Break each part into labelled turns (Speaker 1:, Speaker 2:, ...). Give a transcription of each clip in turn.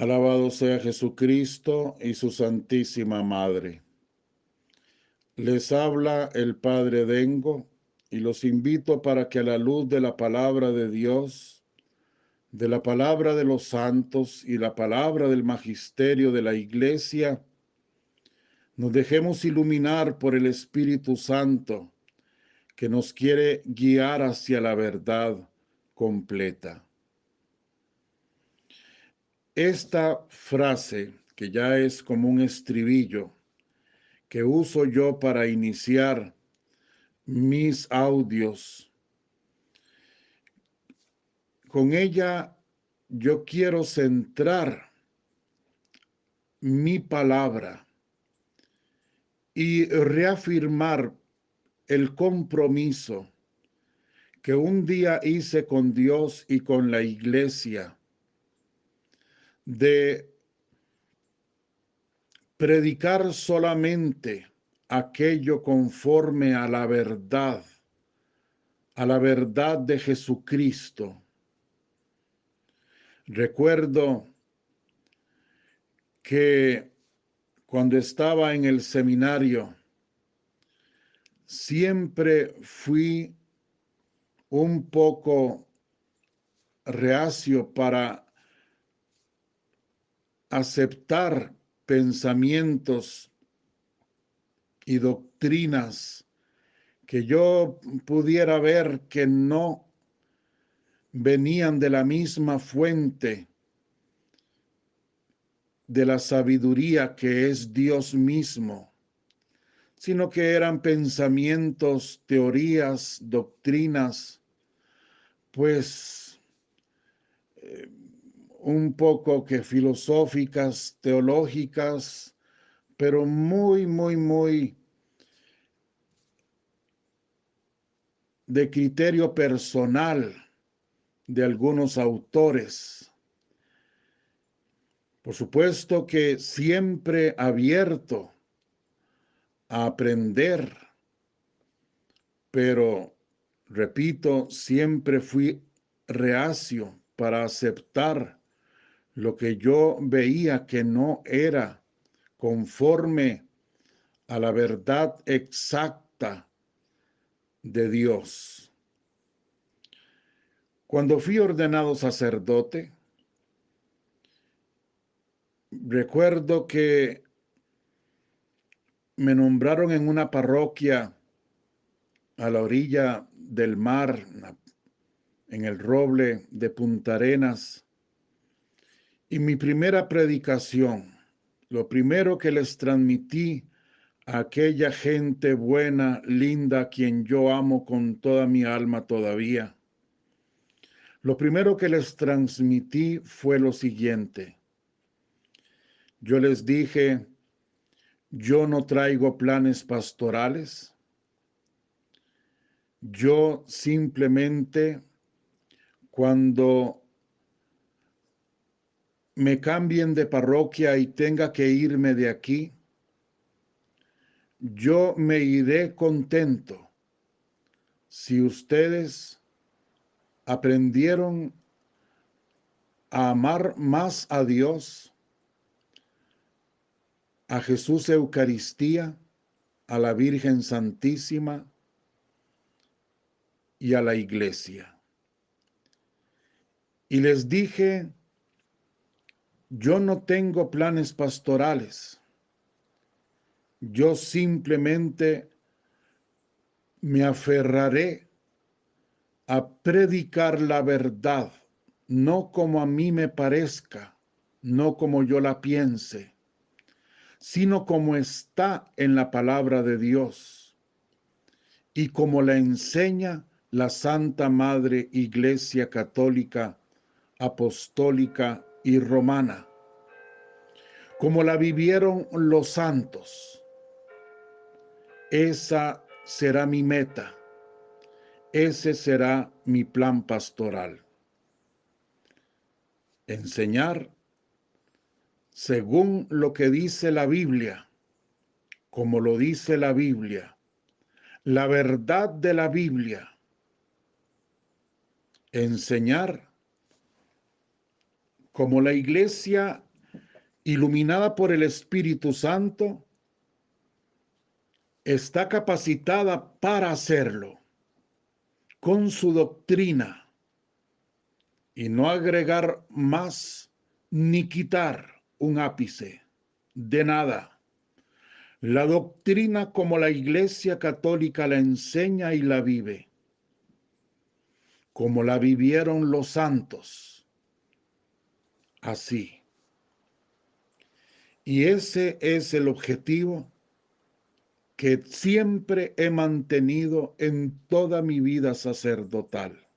Speaker 1: Alabado sea Jesucristo y su Santísima Madre. Les habla el Padre Dengo y los invito para que a la luz de la palabra de Dios, de la palabra de los santos y la palabra del magisterio de la Iglesia, nos dejemos iluminar por el Espíritu Santo que nos quiere guiar hacia la verdad completa. Esta frase, que ya es como un estribillo, que uso yo para iniciar mis audios, con ella yo quiero centrar mi palabra y reafirmar el compromiso que un día hice con Dios y con la Iglesia de predicar solamente aquello conforme a la verdad de Jesucristo. Recuerdo que cuando estaba en el seminario, siempre fui un poco reacio para aceptar pensamientos y doctrinas que yo pudiera ver que no venían de la misma fuente de la sabiduría que es Dios mismo, sino que eran pensamientos, teorías, doctrinas, pues un poco que filosóficas, teológicas, pero muy de criterio personal de algunos autores. Por supuesto que siempre abierto a aprender, pero, repito, siempre fui reacio para aceptar lo que yo veía que no era conforme a la verdad exacta de Dios. Cuando fui ordenado sacerdote, recuerdo que me nombraron en una parroquia a la orilla del mar, en el Roble de Punta Arenas, y mi primera predicación, lo primero que les transmití a aquella gente buena, linda, a quien yo amo con toda mi alma todavía, lo primero que les transmití fue lo siguiente. Yo les dije, yo no traigo planes pastorales, yo simplemente cuando me cambien de parroquia y tenga que irme de aquí, yo me iré contento si ustedes aprendieron a amar más a Dios, a Jesús Eucaristía, a la Virgen Santísima y a la Iglesia. Y les dije, yo no tengo planes pastorales, yo simplemente me aferraré a predicar la verdad, no como a mí me parezca, no como yo la piense, sino como está en la palabra de Dios y como la enseña la Santa Madre Iglesia Católica, Apostólica y Romana, como la vivieron los santos. Esa será mi meta, ese será mi plan pastoral. Enseñar según lo que dice la Biblia, como lo dice la Biblia, la verdad de la Biblia. Enseñar como la Iglesia iluminada por el Espíritu Santo, está capacitada para hacerlo con su doctrina y no agregar más ni quitar un ápice de nada. La doctrina como la Iglesia Católica la enseña y la vive, como la vivieron los santos, así. Y ese es el objetivo que siempre he mantenido en toda mi vida sacerdotal.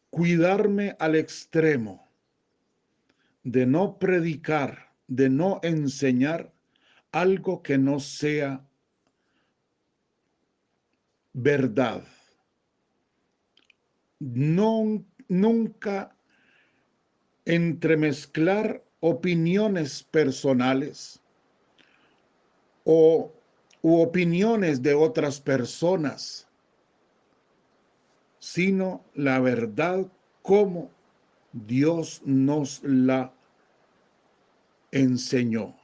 Speaker 1: Cuidarme al extremo de no predicar, de no enseñar algo que no sea verdad. No, nunca entremezclar opiniones personales u opiniones de otras personas, sino la verdad como Dios nos la enseñó.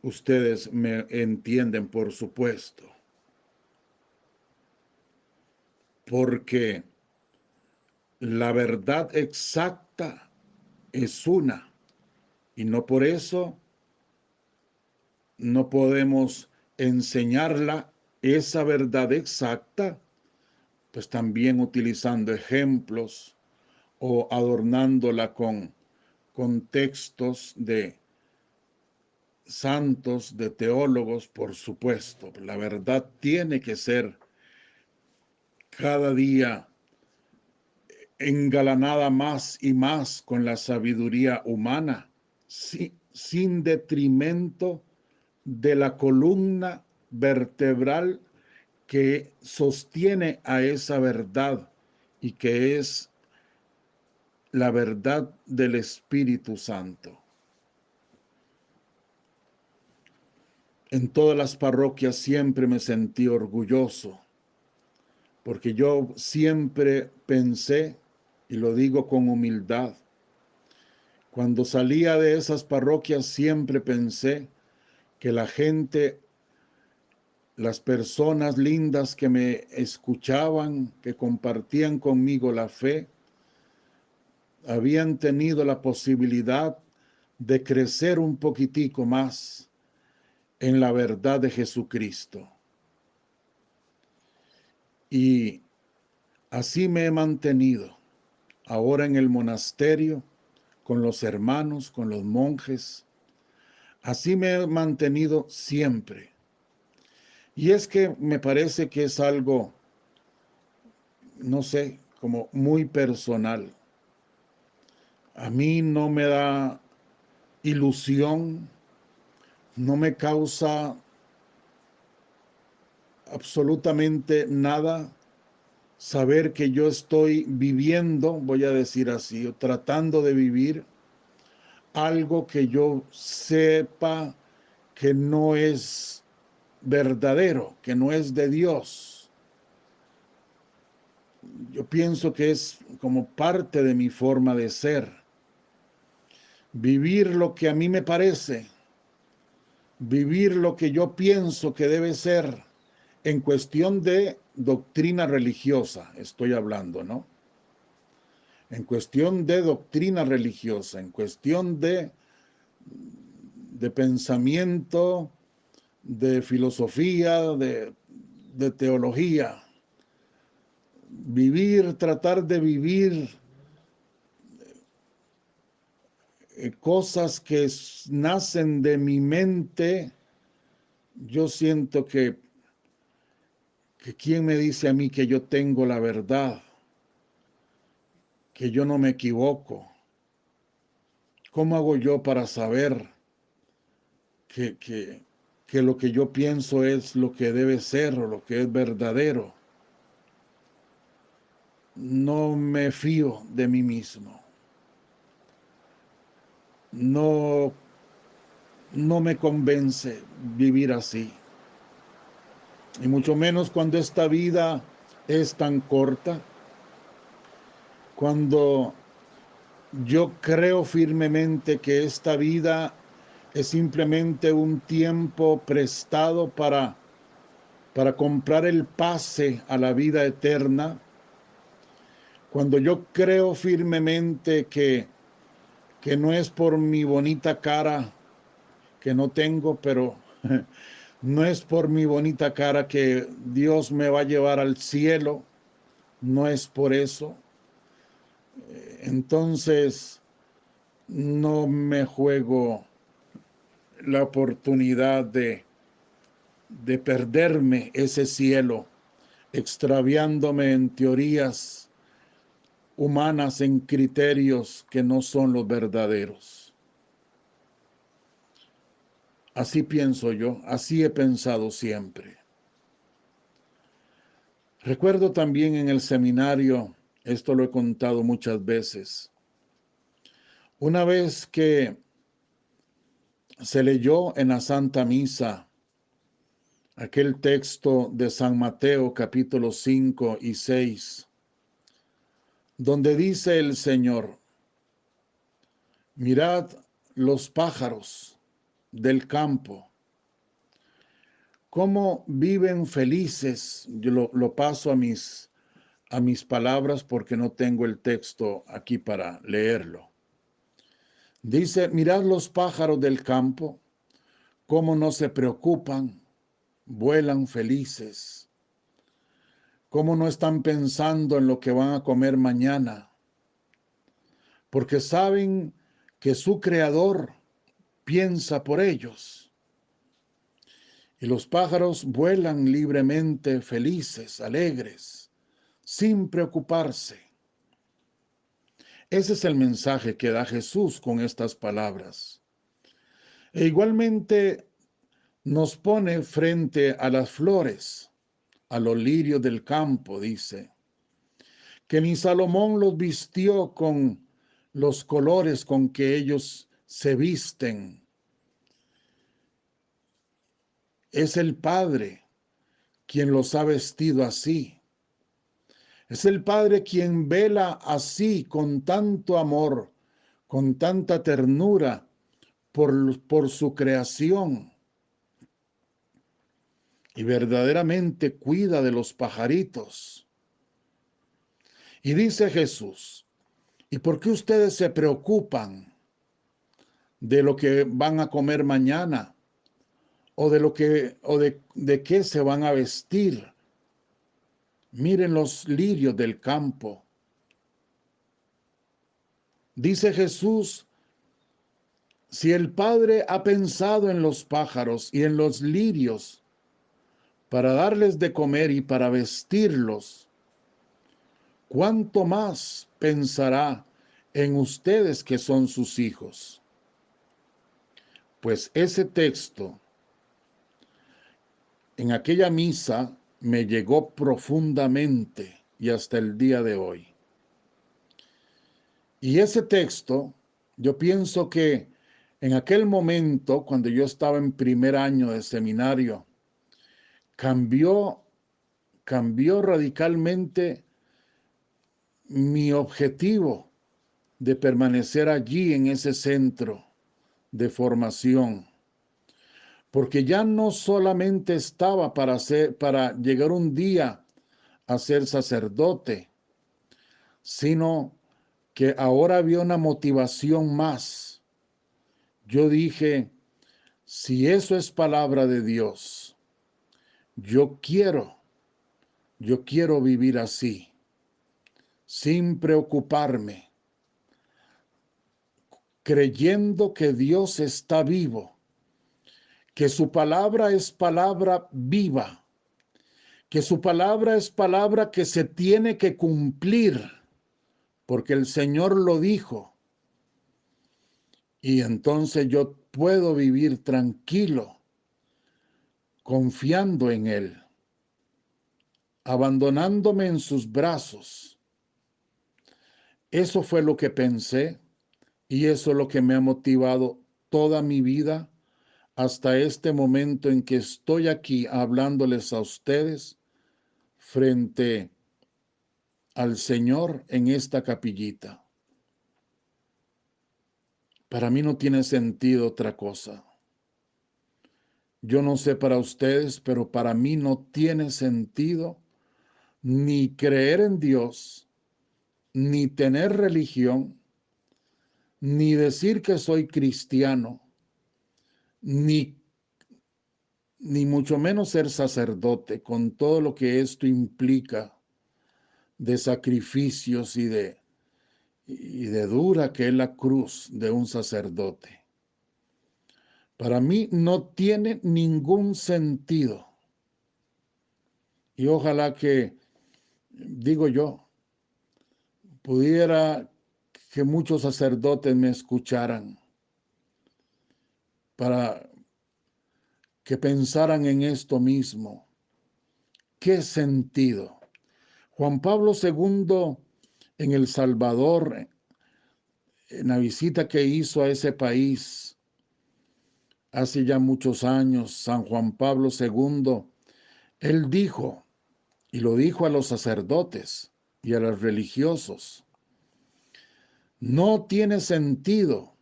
Speaker 1: Ustedes me entienden, por supuesto, porque la verdad exacta es una, y no por eso no podemos enseñarla, esa verdad exacta, pues también utilizando ejemplos o adornándola con textos de santos, de teólogos, por supuesto. La verdad tiene que ser cada día engalanada más y más con la sabiduría humana, sin detrimento de la columna vertebral que sostiene a esa verdad y que es la verdad del Espíritu Santo. En todas las parroquias siempre me sentí orgulloso, porque yo siempre pensé, y lo digo con humildad, cuando salía de esas parroquias siempre pensé que la gente, las personas lindas que me escuchaban, que compartían conmigo la fe, habían tenido la posibilidad de crecer un poquitico más en la verdad de Jesucristo. Y así me he mantenido ahora en el monasterio, con los hermanos, con los monjes. Así me he mantenido siempre. Y es que me parece que es algo, no sé, como muy personal. A mí no me da ilusión, no me causa absolutamente nada saber que yo estoy viviendo, voy a decir así, o tratando de vivir algo que yo sepa que no es verdadero, que no es de Dios. Yo pienso que es como parte de mi forma de ser. Vivir lo que a mí me parece, vivir lo que yo pienso que debe ser en cuestión de doctrina religiosa, estoy hablando, ¿no? En cuestión de doctrina religiosa, en cuestión de pensamiento, de filosofía, de teología. Vivir, tratar de vivir cosas que nacen de mi mente, yo siento que quién me dice a mí que yo tengo la verdad, que yo no me equivoco. ¿Cómo hago yo para saber que lo que yo pienso es lo que debe ser o lo que es verdadero? No me fío de mí mismo. No, no me convence vivir así. Y mucho menos cuando esta vida es tan corta, cuando yo creo firmemente que esta vida es simplemente un tiempo prestado para comprar el pase a la vida eterna. Cuando yo creo firmemente que no es por mi bonita cara que no tengo, pero no es por mi bonita cara que Dios me va a llevar al cielo, no es por eso. Entonces, no me juego la oportunidad de perderme ese cielo, extraviándome en teorías humanas, en criterios que no son los verdaderos. Así pienso yo, así he pensado siempre. Recuerdo también en el seminario, esto lo he contado muchas veces, una vez que se leyó en la Santa Misa aquel texto de San Mateo capítulo 5 y 6, donde dice el Señor: mirad los pájaros del campo, cómo viven felices. Yo lo paso a mis palabras porque no tengo el texto aquí para leerlo. Dice: mirad los pájaros del campo, cómo no se preocupan, vuelan felices, cómo no están pensando en lo que van a comer mañana, porque saben que su Creador piensa por ellos. Y los pájaros vuelan libremente, felices, alegres, sin preocuparse. Ese es el mensaje que da Jesús con estas palabras. E igualmente nos pone frente a las flores, a los lirios del campo, dice, que ni Salomón los vistió con los colores con que ellos se visten. Es el Padre quien los ha vestido así. Es el Padre quien vela así, con tanto amor, con tanta ternura por su creación. Y verdaderamente cuida de los pajaritos. Y dice Jesús: ¿y por qué ustedes se preocupan de lo que van a comer mañana? ¿O de qué se van a vestir? Miren los lirios del campo. Dice Jesús: si el Padre ha pensado en los pájaros y en los lirios para darles de comer y para vestirlos, ¿cuánto más pensará en ustedes que son sus hijos? Pues ese texto en aquella misa me llegó profundamente y hasta el día de hoy. Y ese texto, yo pienso que en aquel momento, cuando yo estaba en primer año de seminario, cambió radicalmente mi objetivo de permanecer allí en ese centro de formación, porque ya no solamente estaba para llegar un día a ser sacerdote, sino que ahora había una motivación más. Yo dije: si eso es palabra de Dios, yo quiero vivir así, sin preocuparme, creyendo que Dios está vivo, que su palabra es palabra viva, que su palabra es palabra que se tiene que cumplir, porque el Señor lo dijo. Y entonces yo puedo vivir tranquilo, confiando en Él, abandonándome en sus brazos. Eso fue lo que pensé y eso es lo que me ha motivado toda mi vida hasta este momento en que estoy aquí hablándoles a ustedes frente al Señor en esta capillita. Para mí no tiene sentido otra cosa. Yo no sé para ustedes, pero para mí no tiene sentido ni creer en Dios, ni tener religión, ni decir que soy cristiano, ni, ni mucho menos ser sacerdote, con todo lo que esto implica de sacrificios y de dura que es la cruz de un sacerdote. Para mí no tiene ningún sentido. Y ojalá que, digo yo, pudiera que muchos sacerdotes me escucharan para que pensaran en esto mismo. ¿Qué sentido? Juan Pablo II en El Salvador, en la visita que hizo a ese país hace ya muchos años, San Juan Pablo II, él dijo, y lo dijo a los sacerdotes y a los religiosos, no tiene sentido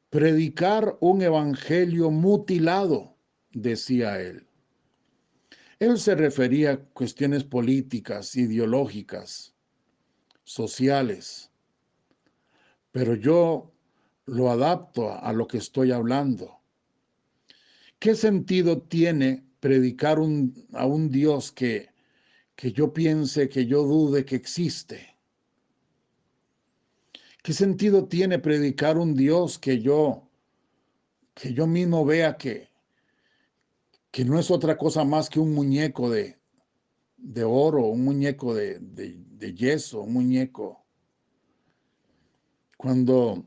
Speaker 1: predicar un evangelio mutilado, decía él. Él se refería a cuestiones políticas, ideológicas, sociales, pero yo lo adapto a lo que estoy hablando. ¿Qué sentido tiene predicar a un Dios que yo piense, que yo dude que existe? ¿Qué sentido tiene predicar un Dios que yo mismo vea que no es otra cosa más que un muñeco de oro, un muñeco de yeso, un muñeco? Cuando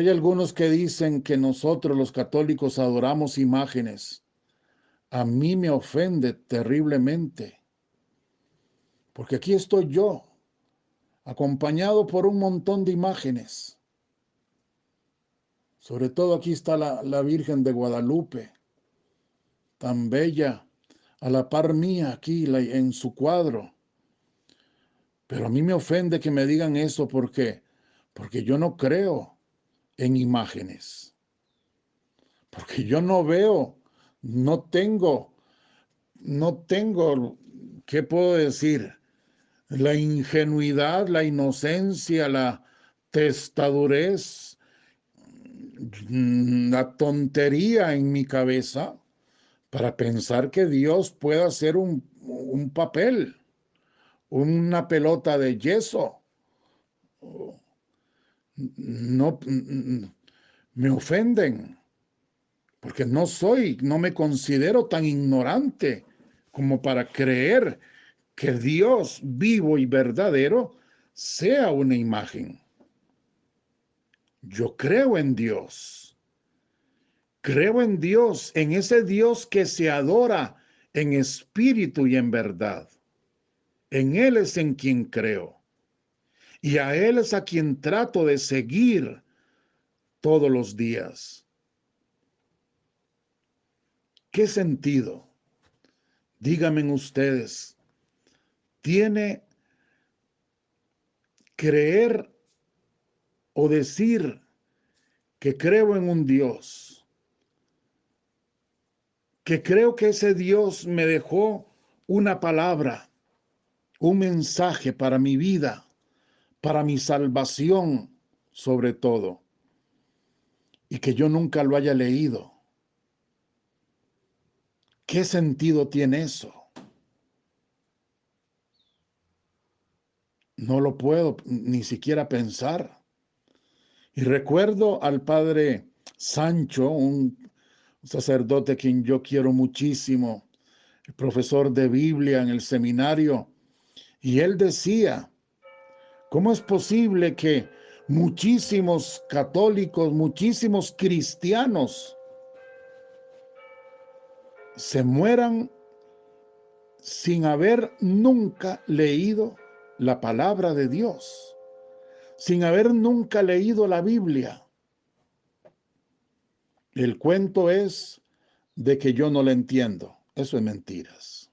Speaker 1: hay algunos que dicen que nosotros los católicos adoramos imágenes, a mí me ofende terriblemente, porque aquí estoy yo, acompañado por un montón de imágenes. Sobre todo aquí está la Virgen de Guadalupe, tan bella, a la par mía aquí en su cuadro. Pero a mí me ofende que me digan eso porque yo no creo en imágenes, porque yo no veo, no tengo, ¿qué puedo decir? La ingenuidad, la inocencia, la testadurez, la tontería en mi cabeza para pensar que Dios pueda hacer un papel, una pelota de yeso. No, me ofenden, porque no me considero tan ignorante como para creer que Dios vivo y verdadero sea una imagen. Yo creo en Dios, en ese Dios que se adora en espíritu y en verdad. En Él es en quien creo. Y a Él es a quien trato de seguir todos los días. ¿Qué sentido? Díganme ustedes, ¿tiene creer o decir que creo en un Dios, que creo que ese Dios me dejó una palabra, un mensaje para mi vida, para mi salvación sobre todo, y que yo nunca lo haya leído? ¿Qué sentido tiene eso? No lo puedo ni siquiera pensar. Y recuerdo al padre Sancho, un sacerdote a quien yo quiero muchísimo, el profesor de Biblia en el seminario, y él decía, ¿cómo es posible que muchísimos católicos, muchísimos cristianos se mueran sin haber nunca leído la palabra de Dios, sin haber nunca leído la Biblia? El cuento es de que yo no la entiendo. Eso es mentiras.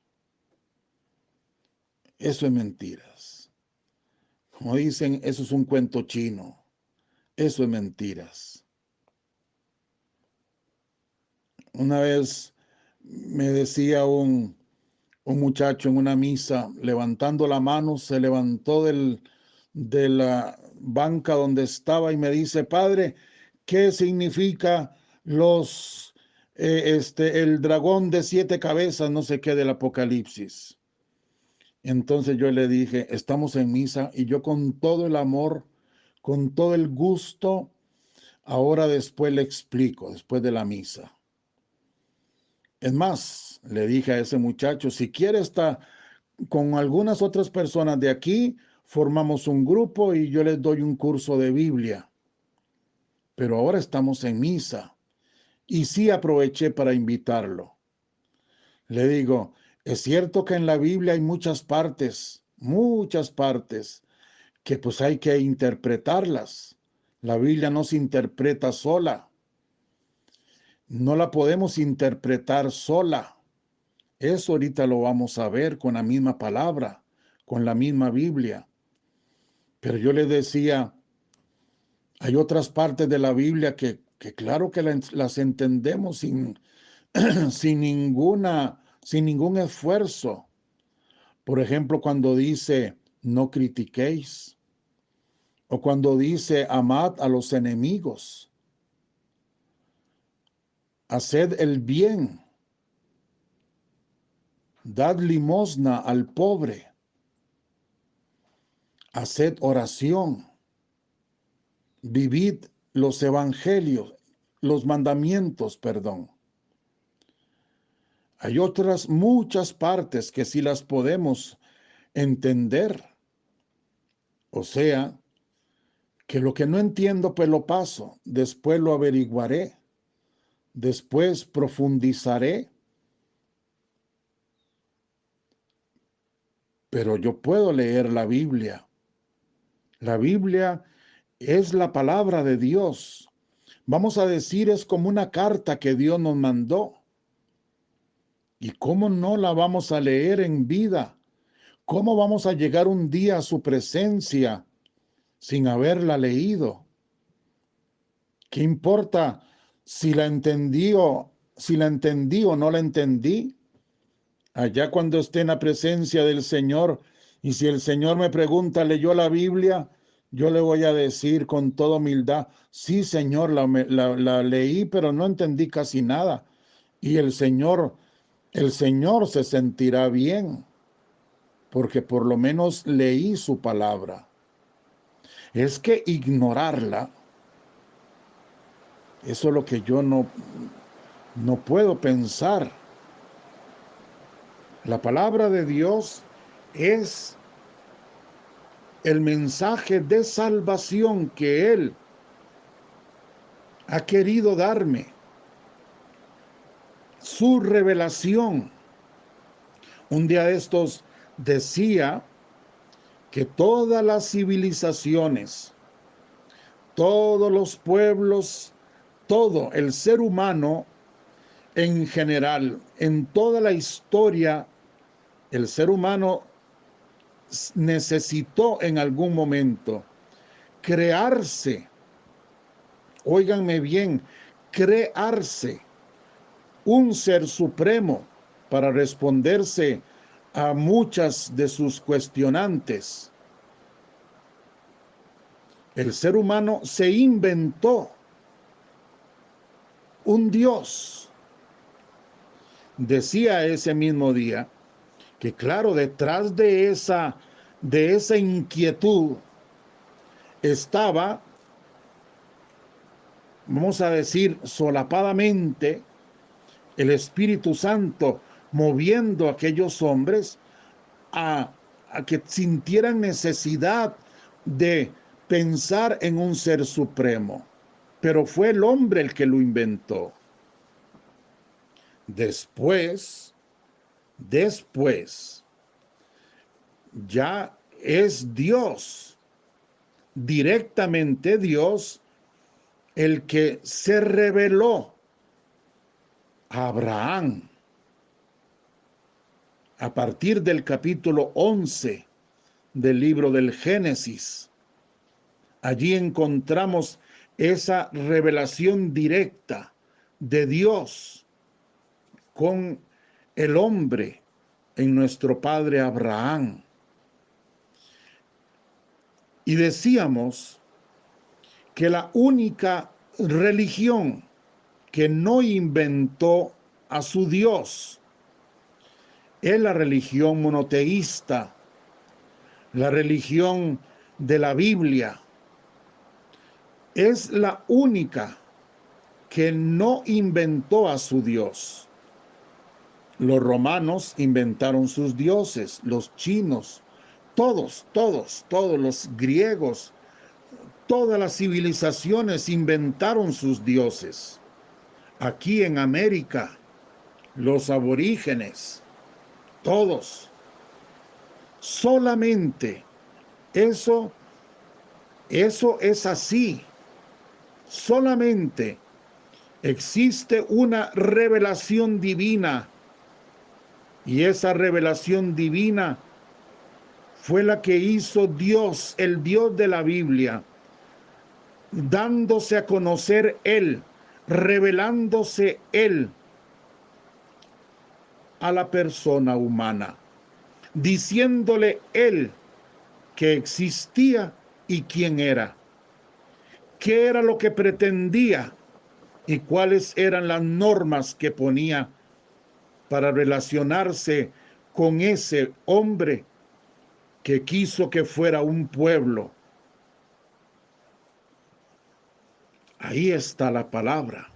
Speaker 1: Eso es mentiras. Como dicen, eso es un cuento chino. Eso es mentiras. Una vez me decía un muchacho en una misa, levantando la mano, se levantó de la banca donde estaba y me dice: Padre, ¿qué significa el dragón de 7 cabezas, no sé qué, del Apocalipsis? Entonces yo le dije: estamos en misa, y yo con todo el amor, con todo el gusto, ahora después le explico, después de la misa. Es más, le dije a ese muchacho: si quiere estar con algunas otras personas de aquí, formamos un grupo y yo les doy un curso de Biblia. Pero ahora estamos en misa. Y sí aproveché para invitarlo. Le digo: es cierto que en la Biblia hay muchas partes, que pues hay que interpretarlas. La Biblia no se interpreta sola. No la podemos interpretar sola. Eso ahorita lo vamos a ver con la misma palabra, con la misma Biblia. Pero yo le decía: hay otras partes de la Biblia que claro que las entendemos sin ningún esfuerzo. Por ejemplo, cuando dice: no critiquéis, o cuando dice: amad a los enemigos, haced el bien, dad limosna al pobre, haced oración, vivid los evangelios, los mandamientos, perdón. Hay otras muchas partes que sí las podemos entender. O sea, que lo que no entiendo pues lo paso, después lo averiguaré, después profundizaré, pero yo puedo leer la Biblia. La Biblia es la palabra de Dios. Vamos a decir, es como una carta que Dios nos mandó. ¿Y cómo no la vamos a leer en vida? ¿Cómo vamos a llegar un día a su presencia sin haberla leído? ¿Qué importa si la entendí o no la entendí? Allá cuando esté en la presencia del Señor, y si el Señor me pregunta: ¿leyó la Biblia?, yo le voy a decir con toda humildad: sí, Señor, la leí, pero no entendí casi nada. Y el Señor se sentirá bien, porque por lo menos leí su palabra. Es que ignorarla, eso es lo que yo no puedo pensar. La palabra de Dios es el mensaje de salvación que Él ha querido darme, su revelación. Un día de estos decía que todas las civilizaciones, todos los pueblos, todo el ser humano en general, en toda la historia, el ser humano necesitó en algún momento crearse, óiganme bien, crearse un ser supremo para responderse a muchas de sus cuestionantes. El ser humano se inventó un Dios. Decía ese mismo día que, claro, detrás de esa inquietud estaba, vamos a decir, solapadamente, el Espíritu Santo moviendo a aquellos hombres a, a que sintieran necesidad de pensar en un ser supremo. Pero fue el hombre el que lo inventó. Después, ya es Dios, directamente Dios, el que se reveló a Abraham. A partir del capítulo 11 del libro del Génesis, allí encontramos esa revelación directa de Dios con el hombre en nuestro padre Abraham. Y decíamos que la única religión que no inventó a su Dios es la religión monoteísta, la religión de la Biblia. Es la única que no inventó a su Dios. Los romanos inventaron sus dioses, los chinos, todos los griegos, todas las civilizaciones inventaron sus dioses. Aquí en América, los aborígenes, todos. Solamente eso es así. Solamente existe una revelación divina, y esa revelación divina fue la que hizo Dios, el Dios de la Biblia, dándose a conocer Él, revelándose Él a la persona humana, diciéndole Él que existía y quién era, qué era lo que pretendía y cuáles eran las normas que ponía para relacionarse con ese hombre que quiso que fuera un pueblo. Ahí está la palabra,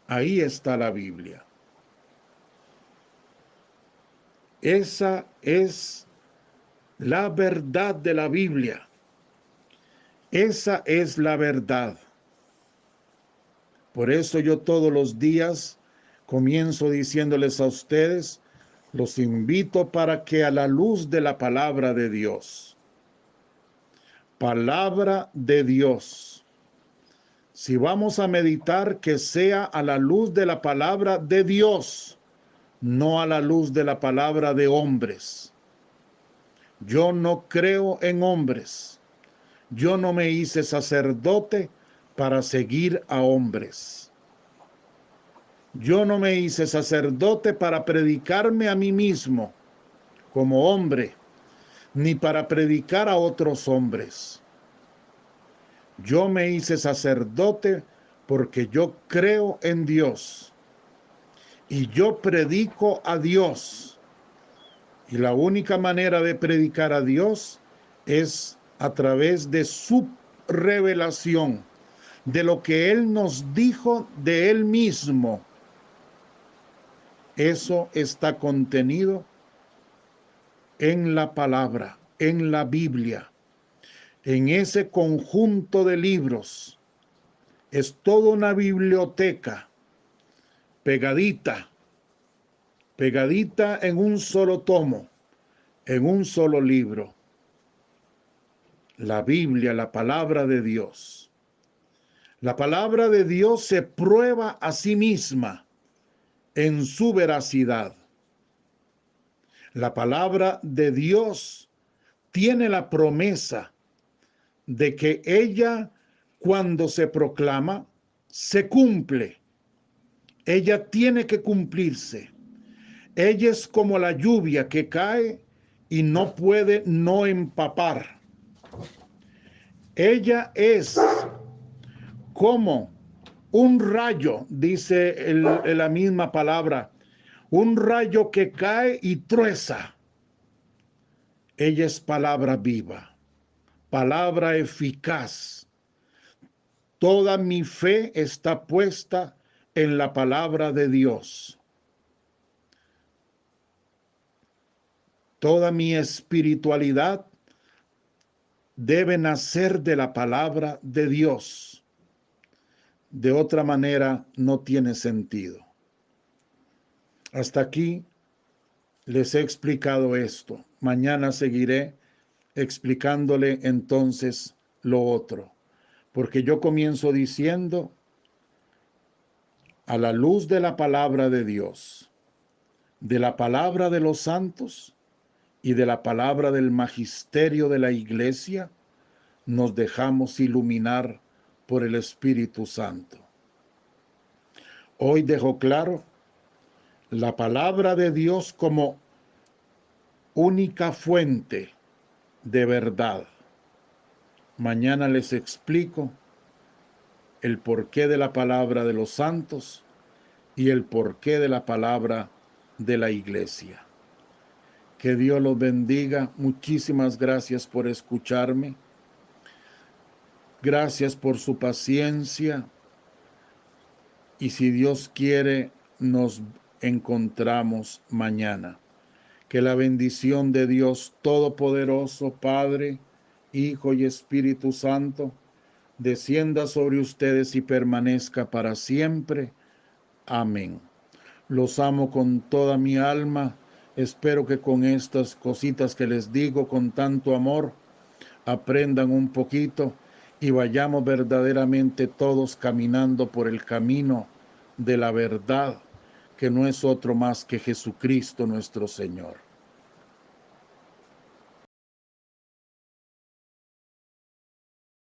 Speaker 1: ahí está la Biblia. Esa es la verdad de la Biblia. Esa es la verdad. Por eso yo todos los días comienzo diciéndoles a ustedes, los invito para que a la luz de la palabra de Dios, palabra de Dios, si vamos a meditar, que sea a la luz de la palabra de Dios, no a la luz de la palabra de hombres. Yo no creo en hombres. Yo no me hice sacerdote para seguir a hombres. Yo no me hice sacerdote para predicarme a mí mismo como hombre, ni para predicar a otros hombres. Yo me hice sacerdote porque yo creo en Dios y yo predico a Dios. Y la única manera de predicar a Dios es a través de su revelación, de lo que Él nos dijo de Él mismo. Eso está contenido en la palabra, en la Biblia, en ese conjunto de libros. Es toda una biblioteca pegadita en un solo tomo, en un solo libro. La Biblia, la palabra de Dios. La palabra de Dios se prueba a sí misma en su veracidad. La palabra de Dios tiene la promesa de que ella, cuando se proclama, se cumple. Ella tiene que cumplirse. Ella es como la lluvia que cae y no puede no empapar. Ella es como un rayo, dice la misma palabra, un rayo que cae y trueza. Ella es palabra viva, palabra eficaz. Toda mi fe está puesta en la palabra de Dios. Toda mi espiritualidad debe nacer de la palabra de Dios. De otra manera no tiene sentido. Hasta aquí les he explicado esto. Mañana seguiré explicándole entonces lo otro. Porque yo comienzo diciendo, a la luz de la palabra de Dios, de la palabra de los santos y de la palabra del magisterio de la iglesia, nos dejamos iluminar por el Espíritu Santo. Hoy dejo claro la palabra de Dios como única fuente de verdad. Mañana les explico el porqué de la palabra de los santos y el porqué de la palabra de la iglesia. Que Dios los bendiga. Muchísimas gracias por escucharme. Gracias por su paciencia. Y si Dios quiere, nos encontramos mañana. Que la bendición de Dios Todopoderoso, Padre, Hijo y Espíritu Santo, descienda sobre ustedes y permanezca para siempre. Amén. Los amo con toda mi alma. Espero que con estas cositas que les digo con tanto amor, aprendan un poquito y vayamos verdaderamente todos caminando por el camino de la verdad, que no es otro más que Jesucristo nuestro Señor.